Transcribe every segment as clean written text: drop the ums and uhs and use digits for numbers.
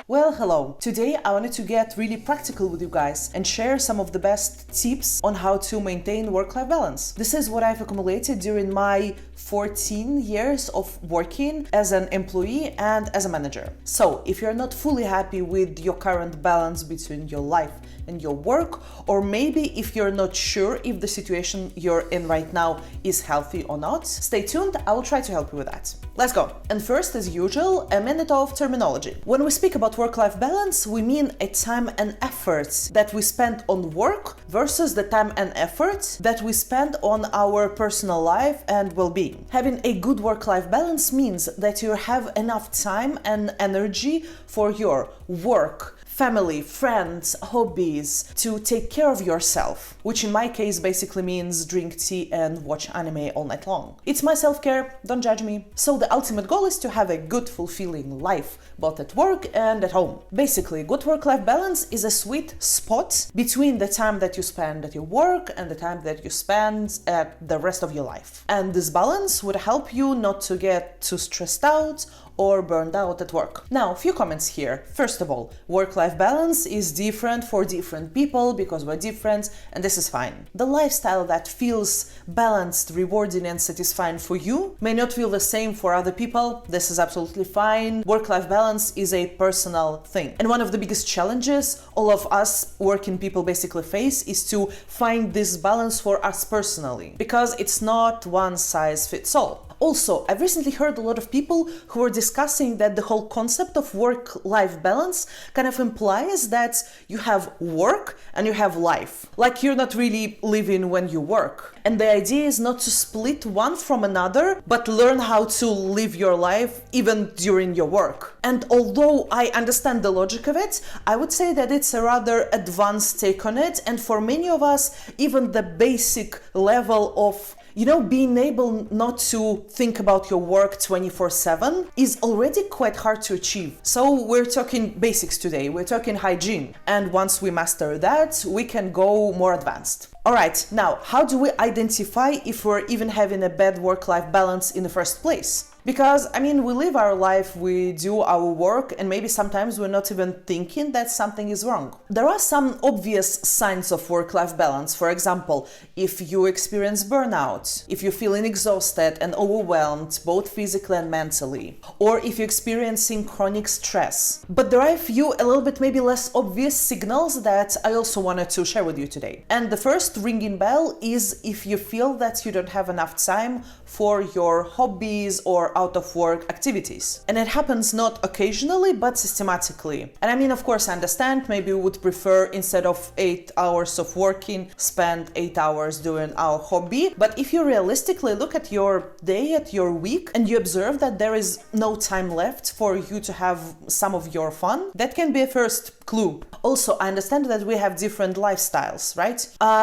Well, hello. Today I wanted to get really practical with you guys and share some of the best tips on how to maintain work-life balance. This is what I've accumulated during my 14 years of working as an employee and as a manager. So, if you're not fully happy with your current balance between your life and your work, or maybe if you're not sure if the situation you're in right now is healthy or not, stay tuned, I will try to help you with that. Let's go. And first, as usual, a minute of terminology. When we speak about work-life balance, we mean a time and effort that we spend on work versus the time and effort that we spend on our personal life and well-being. Having a good work-life balance means that you have enough time and energy for your work, family, friends, hobbies, to take care of yourself, which in my case basically means drink tea and watch anime all night long. It's my self-care, don't judge me. So the ultimate goal is to have a good, fulfilling life, both at work and at home. Basically, good work-life balance is a sweet spot between the time that you spend at your work and the time that you spend at the rest of your life. And this balance would help you not to get too stressed out or burned out at work. Now, a few comments here. First of all, work-life balance is different for different people because we're different, and this is fine. The lifestyle that feels balanced, rewarding, and satisfying for you may not feel the same for other people. This is absolutely fine. Work-life balance is a personal thing. And one of the biggest challenges all of us working people basically face is to find this balance for us personally, because it's not one size fits all. Also, I've recently heard a lot of people who are discussing that the whole concept of work-life balance kind of implies that you have work and you have life. Like you're not really living when you work. And the idea is not to split one from another, but learn how to live your life even during your work. And although I understand the logic of it, I would say that it's a rather advanced take on it. And for many of us, even the basic level of being able not to think about your work 24/7 is already quite hard to achieve. So we're talking basics today, we're talking hygiene. And once we master that, we can go more advanced. Alright, now, how do we identify if we're even having a bad work-life balance in the first place? Because, we live our life, we do our work, and maybe sometimes we're not even thinking that something is wrong. There are some obvious signs of work-life balance. For example, if you experience burnout, if you're feeling exhausted and overwhelmed, both physically and mentally, or if you're experiencing chronic stress. But there are a few a little bit maybe less obvious signals that I also wanted to share with you today. And the first ringing bell is if you feel that you don't have enough time for your hobbies or out of work activities. And it happens not occasionally, but systematically. And of course, I understand, maybe we would prefer instead of 8 hours of working, spend 8 hours doing our hobby. But if you realistically look at your day, at your week, and you observe that there is no time left for you to have some of your fun, that can be a first clue. Also, I understand that we have different lifestyles, right?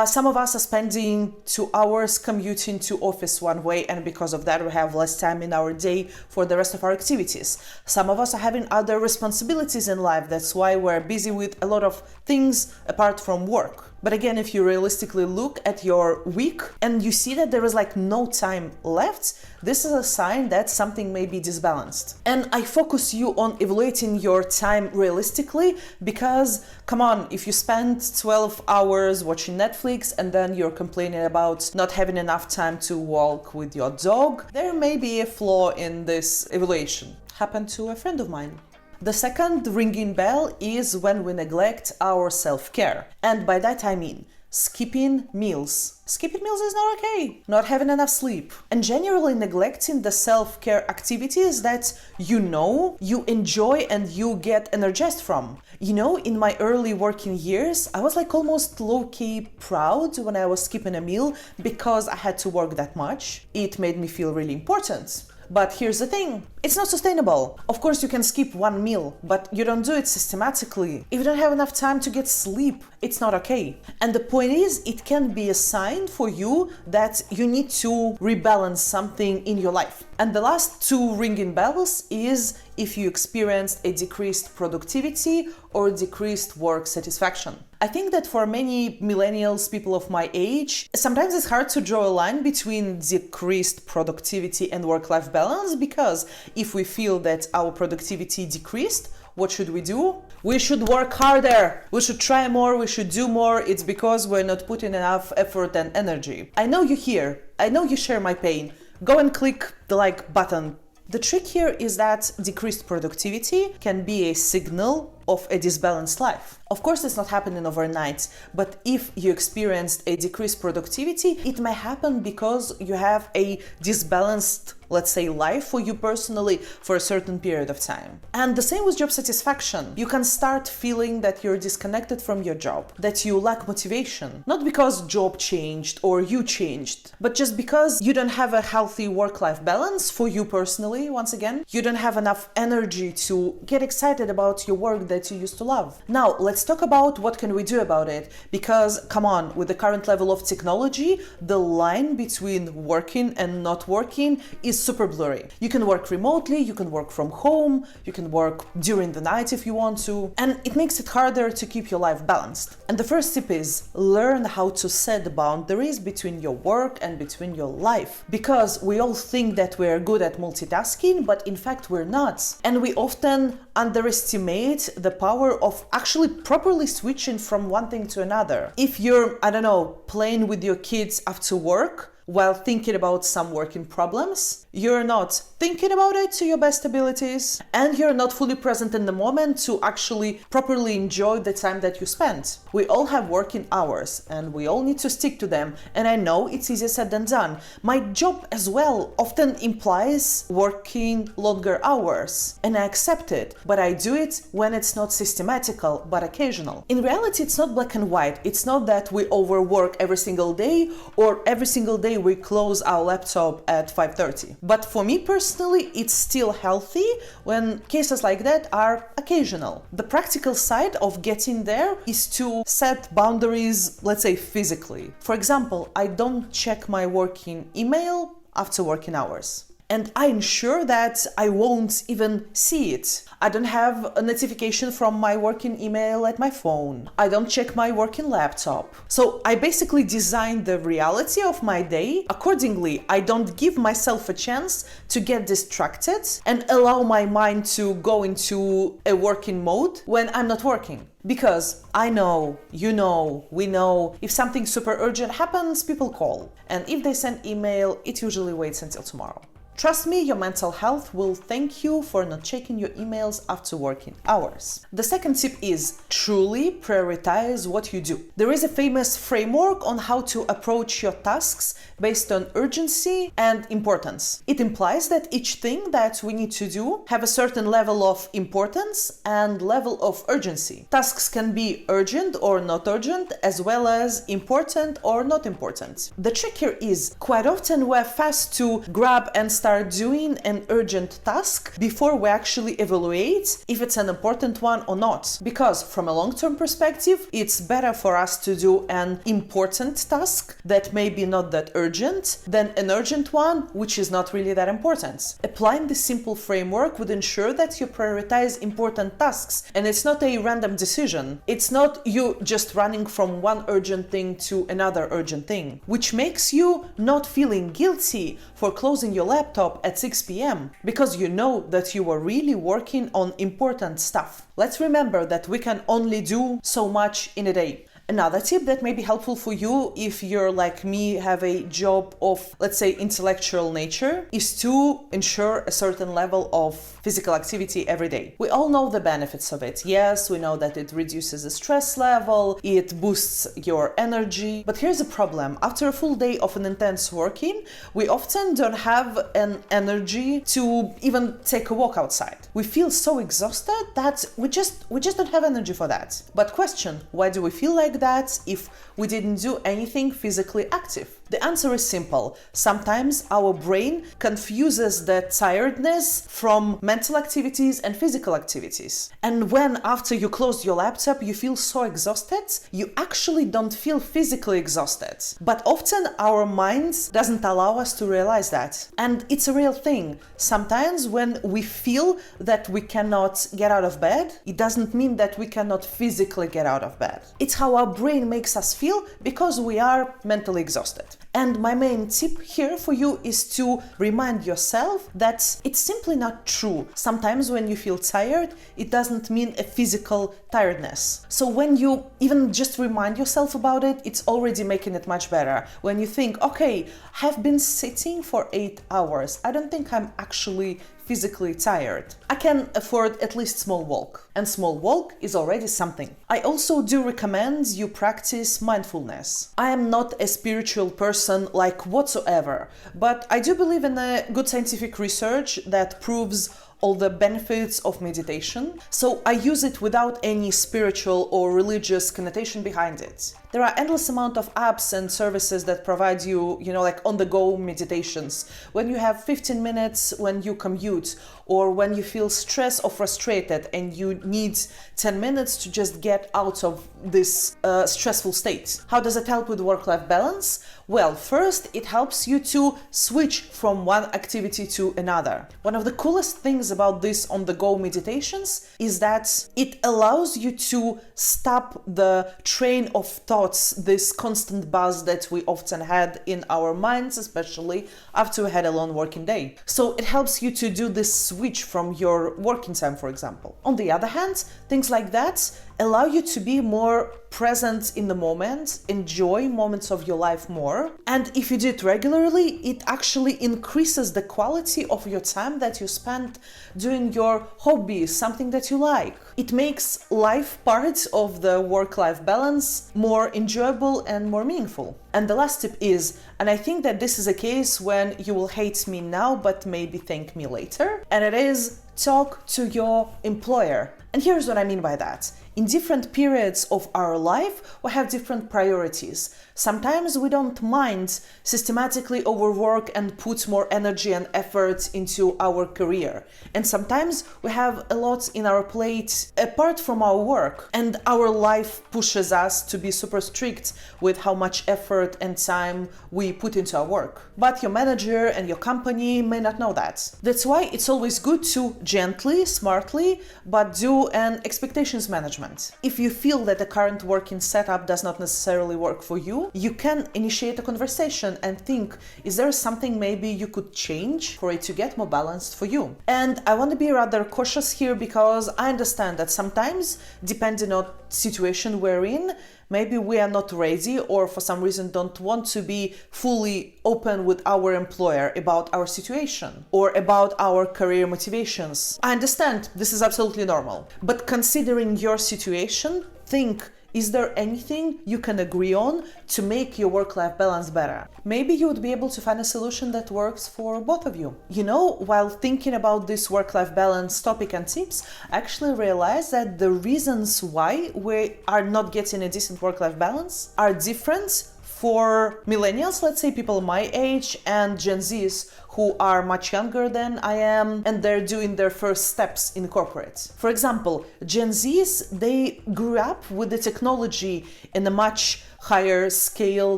Some of us are spending 2 hours commuting to office one way, and because of that, we have less time in our day for the rest of our activities. Some of us are having other responsibilities in life. That's why we're busy with a lot of things apart from work. But again, if you realistically look at your week and you see that there is no time left, this is a sign that something may be disbalanced. And I focus you on evaluating your time realistically because, come on, if you spend 12 hours watching Netflix and then you're complaining about not having enough time to walk with your dog, there may be a flaw in this evaluation. Happened to a friend of mine. The second ringing bell is when we neglect our self-care. And by that I mean skipping meals. Skipping meals is not okay. Not having enough sleep. And generally neglecting the self-care activities that you enjoy and you get energized from. In my early working years, I was almost low-key proud when I was skipping a meal because I had to work that much. It made me feel really important. But here's the thing, it's not sustainable. Of course, you can skip one meal, but you don't do it systematically. If you don't have enough time to get sleep, it's not okay. And the point is, it can be a sign for you that you need to rebalance something in your life. And the last two ringing bells is if you experienced a decreased productivity or decreased work satisfaction. I think that for many millennials, people of my age, sometimes it's hard to draw a line between decreased productivity and work-life balance, because if we feel that our productivity decreased what should we do? We should work harder. We should try more. We should do more. It's because we're not putting enough effort and energy. I know you here. I know you share my pain. Go and click the like button. The trick here is that decreased productivity can be a signal of a disbalanced life. Of course, it's not happening overnight, but if you experienced a decreased productivity, it may happen because you have a disbalanced, let's say, life for you personally for a certain period of time. And the same with job satisfaction. You can start feeling that you're disconnected from your job, that you lack motivation, not because job changed or you changed, but just because you don't have a healthy work-life balance for you personally. Once again, you don't have enough energy to get excited about your work that you used to love. Now, let's talk about what can we do about it, because come on, with the current level of technology, the line between working and not working is super blurry. You can work remotely, you can work from home, you can work during the night if you want to, and it makes it harder to keep your life balanced. And the first tip is learn how to set boundaries between your work and between your life, because we all think that we're good at multitasking, but in fact we're not. And we often underestimate the power of actually properly switching from one thing to another. If you're, I don't know, playing with your kids after work while thinking about some working problems, you're not thinking about it to your best abilities, and you're not fully present in the moment to actually properly enjoy the time that you spent. We all have working hours and we all need to stick to them, and I know it's easier said than done. My job as well often implies working longer hours, and I accept it, but I do it when it's not systematical but occasional. In reality, it's not black and white. It's not that we overwork every single day or every single day we close our laptop at 5:30. But for me personally, it's still healthy when cases like that are occasional. The practical side of getting there is to set boundaries, let's say physically. For example, I don't check my working email after working hours. And I ensure that I won't even see it. I don't have a notification from my working email at my phone. I don't check my working laptop. So I basically design the reality of my day accordingly. I don't give myself a chance to get distracted and allow my mind to go into a working mode when I'm not working. Because I know, you know, we know, if something super urgent happens, people call. And if they send email, it usually waits until tomorrow. Trust me, your mental health will thank you for not checking your emails after working hours. The second tip is truly prioritize what you do. There is a famous framework on how to approach your tasks based on urgency and importance. It implies that each thing that we need to do have a certain level of importance and level of urgency. Tasks can be urgent or not urgent, as well as important or not important. The trick here is quite often we're fast to grab and start doing an urgent task before we actually evaluate if it's an important one or not. Because from a long-term perspective, it's better for us to do an important task that may be not that urgent than an urgent one which is not really that important. Applying this simple framework would ensure that you prioritize important tasks, and it's not a random decision. It's not you just running from one urgent thing to another urgent thing, which makes you not feeling guilty for closing your laptop at 6 p.m. because you know that you were really working on important stuff. Let's remember that we can only do so much in a day. Another tip that may be helpful for you if you're like me, have a job of, let's say, intellectual nature, is to ensure a certain level of physical activity every day. We all know the benefits of it. Yes, we know that it reduces the stress level, it boosts your energy. But here's a problem. After a full day of an intense working, we often don't have an energy to even take a walk outside. We feel so exhausted that we just don't have energy for that. But question, why do we feel like that if we didn't do anything physically active? The answer is simple. Sometimes our brain confuses the tiredness from mental activities and physical activities. And when after you close your laptop you feel so exhausted, you actually don't feel physically exhausted. But often our minds doesn't allow us to realize that. And it's a real thing. Sometimes when we feel that we cannot get out of bed, it doesn't mean that we cannot physically get out of bed. It's how our brain makes us feel because we are mentally exhausted. And my main tip here for you is to remind yourself that it's simply not true. Sometimes when you feel tired, it doesn't mean a physical tiredness. So when you even just remind yourself about it, it's already making it much better. When you think, okay, I've been sitting for 8 hours. I don't think I'm actually physically tired. I can afford at least small walk, and small walk is already something. I also do recommend you practice mindfulness. I am not a spiritual person like whatsoever, but I do believe in a good scientific research that proves all the benefits of meditation, so I use it without any spiritual or religious connotation behind it. There are endless amount of apps and services that provide you, like on-the-go meditations. When you have 15 minutes when you commute, or when you feel stressed or frustrated and you need 10 minutes to just get out of this stressful state. How does it help with work-life balance? Well, first, it helps you to switch from one activity to another. One of the coolest things about this on-the-go meditations is that it allows you to stop the train of thoughts, this constant buzz that we often had in our minds, especially after we had a long working day. So it helps you to do this switch from your working time, for example. On the other hand, things like that allow you to be more present in the moment, enjoy moments of your life more. And if you do it regularly, it actually increases the quality of your time that you spend doing your hobbies, something that you like. It makes life part of the work-life balance more enjoyable and more meaningful. And the last tip is, and I think that this is a case when you will hate me now, but maybe thank me later, and it is talk to your employer. And here's what I mean by that. In different periods of our life, we have different priorities. Sometimes we don't mind systematically overwork and put more energy and effort into our career. And sometimes we have a lot in our plate apart from our work. And our life pushes us to be super strict with how much effort and time we put into our work. But your manager and your company may not know that. That's why it's always good to gently, smartly, but do an expectations management. If you feel that the current working setup does not necessarily work for you, you can initiate a conversation and think, is there something maybe you could change for it to get more balanced for you? And I want to be rather cautious here because I understand that sometimes, depending on the situation we're in, maybe we are not ready or for some reason don't want to be fully open with our employer about our situation or about our career motivations. I understand this is absolutely normal, but considering your situation, think, is there anything you can agree on to make your work-life balance better? Maybe you would be able to find a solution that works for both of you. While thinking about this work-life balance topic and tips, I actually realized that the reasons why we are not getting a decent work-life balance are different for millennials, let's say people my age, and Gen Zs who are much younger than I am and they're doing their first steps in corporate. For example, Gen Zs, they grew up with the technology in a much higher scale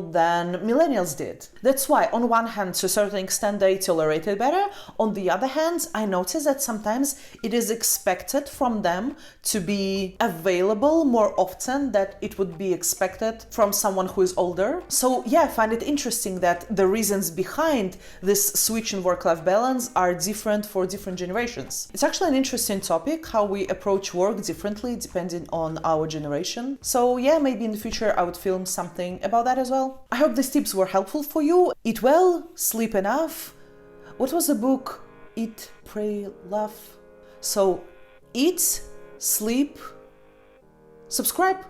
than millennials did. That's why, on one hand, to a certain extent, they tolerate it better. On the other hand, I notice that sometimes it is expected from them to be available more often than it would be expected from someone who is older. So yeah, I find it interesting that the reasons behind this switch in work-life balance are different for different generations. It's actually an interesting topic, how we approach work differently depending on our generation. So yeah, maybe in the future I would film something about that as well. I hope these tips were helpful for you. Eat well, sleep enough. What was the book? Eat, Pray, Love. So eat, sleep, subscribe.